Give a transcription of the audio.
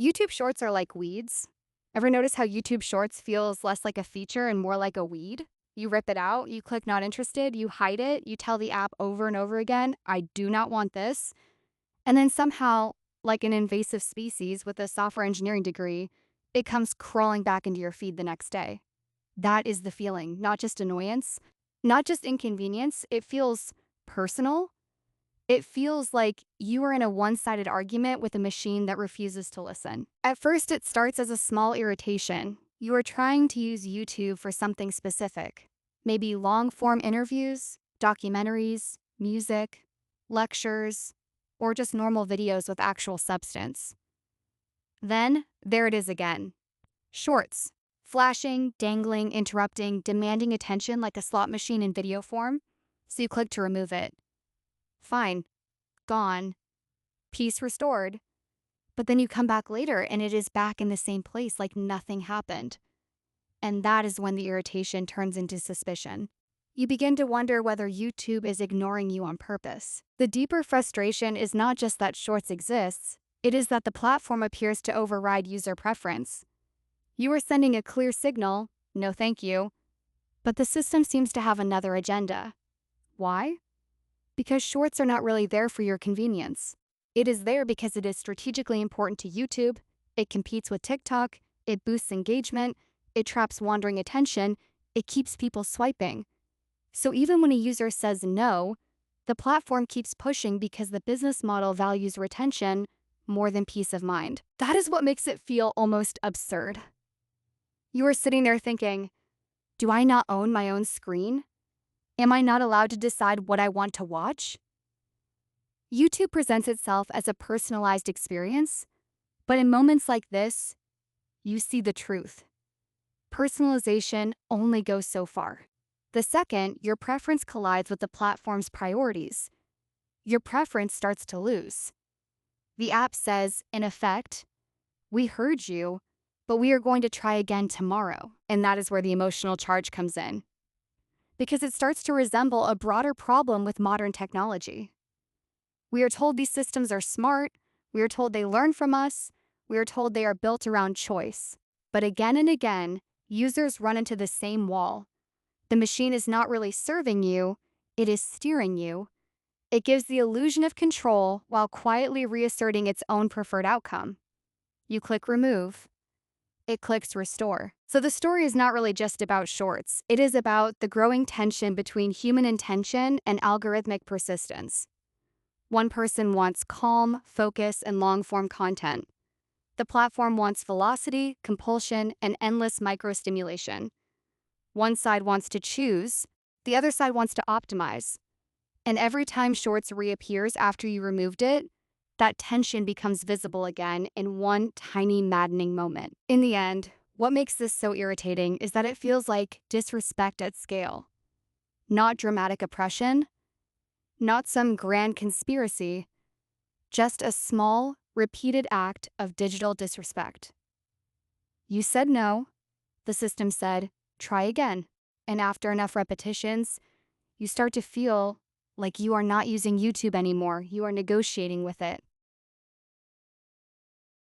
YouTube Shorts are like weeds. Ever notice how YouTube Shorts feels less like a feature and more like a weed? You rip it out, you click not interested, you hide it, you tell the app over and over again, I do not want this. And then somehow, like an invasive species with a software engineering degree, it comes crawling back into your feed the next day. That is the feeling, not just annoyance, not just inconvenience. It feels personal. It feels like you are in a one-sided argument with a machine that refuses to listen. At first, it starts as a small irritation. You are trying to use YouTube for something specific, maybe long-form interviews, documentaries, music, lectures, or just normal videos with actual substance. Then, there it is again. Shorts. Flashing, dangling, interrupting, demanding attention like a slot machine in video form. So you click to remove it. Fine. Gone. Peace restored. But then you come back later and it is back in the same place like nothing happened. And that is when the irritation turns into suspicion. You begin to wonder whether YouTube is ignoring you on purpose. The deeper frustration is not just that Shorts exists, it is that the platform appears to override user preference. You are sending a clear signal, no thank you, but the system seems to have another agenda. Why? Because Shorts are not really there for your convenience. It is there because it is strategically important to YouTube, it competes with TikTok, it boosts engagement, it traps wandering attention, it keeps people swiping. So even when a user says no, the platform keeps pushing because the business model values retention more than peace of mind. That is what makes it feel almost absurd. You are sitting there thinking, do I not own my own screen? Am I not allowed to decide what I want to watch? YouTube presents itself as a personalized experience, but in moments like this, you see the truth. Personalization only goes so far. The second your preference collides with the platform's priorities, your preference starts to lose. The app says, in effect, we heard you, but we are going to try again tomorrow. And that is where the emotional charge comes in. Because it starts to resemble a broader problem with modern technology. We are told these systems are smart, we are told they learn from us, we are told they are built around choice. But again and again, users run into the same wall. The machine is not really serving you, it is steering you. It gives the illusion of control while quietly reasserting its own preferred outcome. You click remove. It clicks restore. So the story is not really just about Shorts. It is about the growing tension between human intention and algorithmic persistence. One person wants calm, focus, and long-form content. The platform wants velocity, compulsion, and endless microstimulation. One side wants to choose, the other side wants to optimize. And every time Shorts reappears after you removed it, that tension becomes visible again in one tiny maddening moment. In the end, what makes this so irritating is that it feels like disrespect at scale. Not dramatic oppression, not some grand conspiracy, just a small, repeated act of digital disrespect. You said no, the system said, try again. And after enough repetitions, you start to feel like you are not using YouTube anymore, you are negotiating with it.